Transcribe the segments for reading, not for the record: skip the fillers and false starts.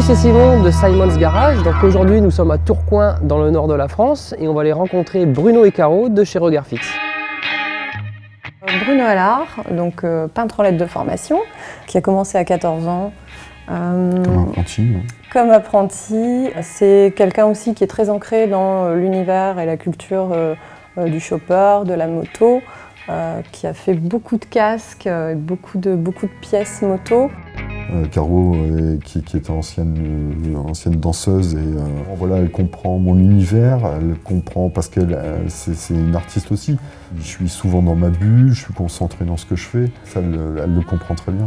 c'est Simon de Simon's Garage. Donc aujourd'hui nous sommes à Tourcoing dans le nord de la France et on va aller rencontrer Bruno et Caro de chez Regard Fixe. Bruno Allard, donc peintre en lettres de formation, qui a commencé à 14 ans. Comme apprenti. Comme apprenti, c'est quelqu'un aussi qui est très ancré dans l'univers et la culture du chopper, de la moto, qui a fait beaucoup de casques, beaucoup de pièces moto. Caro, qui était ancienne danseuse, et voilà, elle comprend mon univers, elle comprend parce qu'elle c'est une artiste aussi. Je suis souvent dans ma bulle, je suis concentré dans ce que je fais, ça, elle le comprend très bien.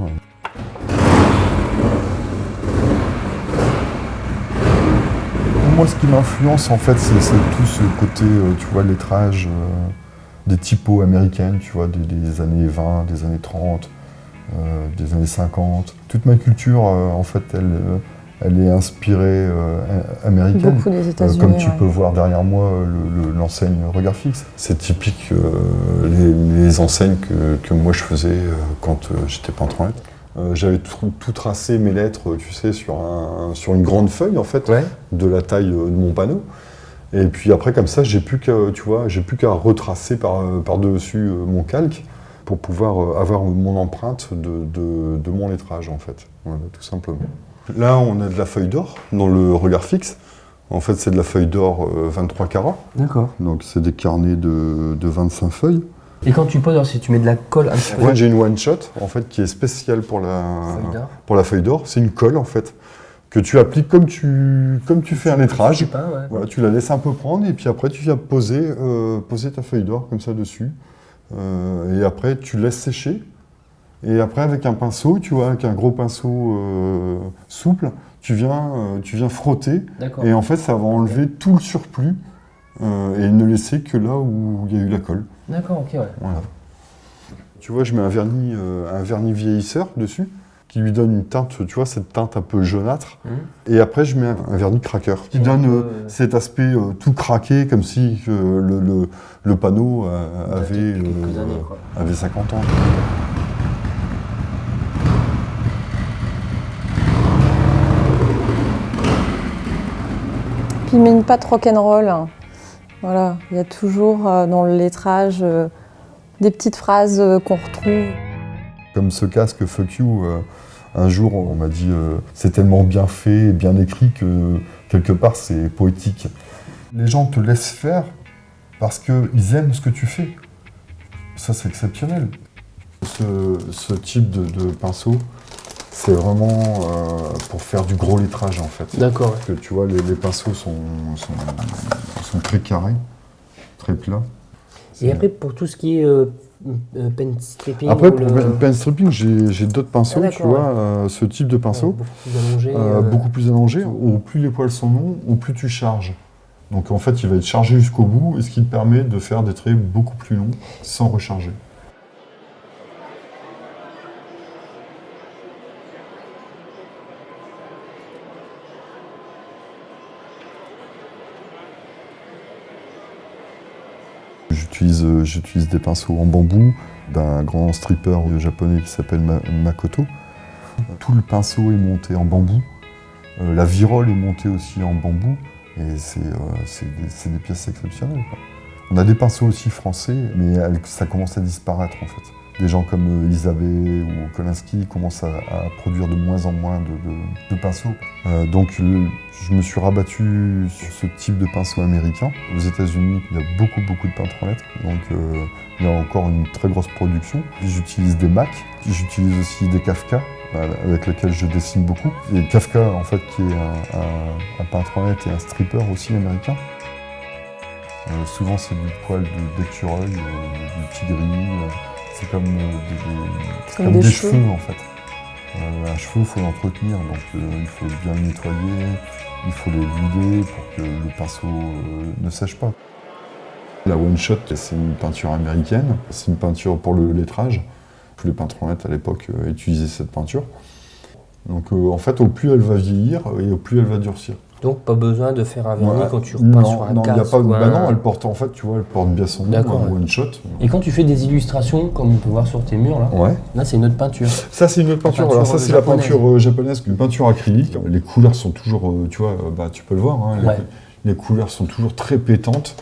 Moi, ce qui m'influence, en fait, c'est tout ce côté, tu vois, lettrage, des typos américaines, tu vois, des années 20, des années 30. Des années 50. Toute ma culture, en fait, elle est inspirée américaine. Beaucoup des États-Unis. Comme tu peux voir derrière moi l'enseigne Regard Fixe. C'est typique les enseignes que moi je faisais quand j'étais peintre en lettres. J'avais tout tracé mes lettres, tu sais, sur une grande feuille, en fait, Ouais. de la taille de mon panneau. Et puis après, comme ça, j'ai plus qu'à retracer par-dessus mon calque pour pouvoir avoir mon empreinte de mon lettrage, en fait. Voilà, tout simplement. Là, on a de la feuille d'or dans le Regard Fixe. En fait, c'est de la feuille d'or 23 carats. D'accord. Donc, c'est des carnets de 25 feuilles. Et quand tu poses, si tu mets de la colle un petit peu. En fait, j'ai une one-shot, en fait, qui est spéciale pour la feuille d'or. C'est une colle, en fait, que tu appliques comme tu fais un lettrage. Pas, ouais. Voilà, tu la laisses un peu prendre, et puis après, tu viens poser ta feuille d'or comme ça dessus. Et après, tu laisses sécher. Et après, avec un pinceau, tu vois, avec un gros pinceau souple, tu viens frotter. D'accord. Et en fait, ça va enlever tout le surplus et ne laisser que là où il y a eu la colle. D'accord, ok, ouais. Voilà. Tu vois, je mets un vernis vieillisseur dessus, qui lui donne une teinte, tu vois, cette teinte un peu jaunâtre. Et après, je mets un vernis craqueur, qui donne cet aspect tout craqué, comme si le panneau avait 50 ans. Puis il met une patte rock'n'roll. Voilà, il y a toujours dans le lettrage des petites phrases qu'on retrouve. Comme ce casque Fuck You, un jour on m'a dit c'est tellement bien fait et bien écrit que quelque part c'est poétique. Les gens te laissent faire parce qu'ils aiment ce que tu fais. Ça, c'est exceptionnel. Ce type de pinceau, c'est vraiment pour faire du gros lettrage, en fait. D'accord. Parce que tu vois, les pinceaux sont très carrés, très plats. Et après, pour tout ce qui est pen stripping. Après, pour le pen stripping, j'ai d'autres pinceaux, tu vois, ce type de pinceau. Beaucoup plus allongé. Beaucoup plus allongé. Au plus les poils sont longs, au plus tu charges. Donc en fait, il va être chargé jusqu'au bout, et ce qui te permet de faire des traits beaucoup plus longs, sans recharger. J'utilise des pinceaux en bambou d'un grand stripper japonais qui s'appelle Makoto. Tout le pinceau est monté en bambou. La virole est montée aussi en bambou. Et c'est des pièces exceptionnelles, quoi. On a des pinceaux aussi français, mais ça commence à disparaître, en fait. Des gens comme Isabelle ou Kolinsky commencent à produire de moins en moins de pinceaux. Donc je me suis rabattu sur ce type de pinceau américain. Aux États-Unis, il y a beaucoup de peintres en lettres, donc il y a encore une très grosse production. J'utilise des MAC, j'utilise aussi des Kafka, avec lesquels je dessine beaucoup. Et Kafka, en fait, qui est un peintre en lettres et un stripper aussi américain. Souvent, c'est du poil d'écureuil, du tigris. C'est comme des cheveux, en fait. Un cheveu, il faut l'entretenir, donc il faut bien le nettoyer, il faut les vider pour que le pinceau ne sèche pas. La One Shot, c'est une peinture américaine, c'est une peinture pour le lettrage. Tous les peintres en lettres à l'époque utilisaient cette peinture. Donc en fait, au plus elle va vieillir et au plus elle va durcir. Donc pas besoin de faire un vernis Voilà. quand tu repasses sur un Non, il y a casque pas. ou un- Bah non, elle porte en fait, tu vois, elle porte bien son nom, D'accord, un ouais. one shot. Et quand tu fais des illustrations, comme on peut voir sur tes murs là, Ouais. là c'est une autre peinture. Ça, c'est une autre peinture. peinture Alors ça, c'est la japonaise. peinture japonaise, une peinture acrylique. Les couleurs sont toujours, tu vois, bah, tu peux le voir, hein, Ouais. les couleurs sont toujours très pétantes.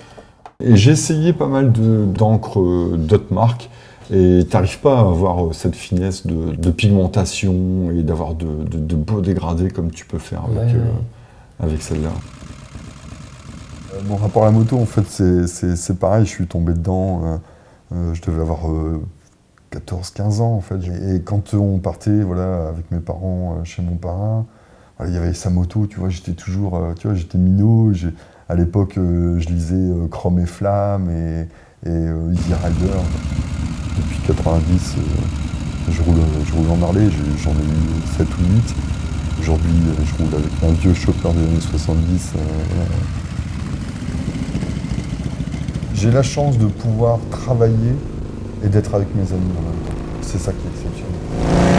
Et j'ai essayé pas mal d'encre d'autres marques, et t'arrives pas à avoir cette finesse de pigmentation et d'avoir de beaux dégradés comme tu peux faire avec, Ouais. avec celle-là. Mon rapport à la moto, en fait, c'est pareil, je suis tombé dedans, je devais avoir 14-15 ans, en fait. Et quand on partait, voilà, avec mes parents chez mon parrain, voilà, il y avait sa moto, tu vois, j'étais toujours, tu vois, j'étais minot. À l'époque, je lisais Chrome et Flamme et Easy Rider. Depuis 90, je roule en Harley, j'en ai eu 7 ou 8. Aujourd'hui, je roule avec un vieux chopper des années 70. Voilà. J'ai la chance de pouvoir travailler et d'être avec mes amis en même temps. C'est ça qui est exceptionnel.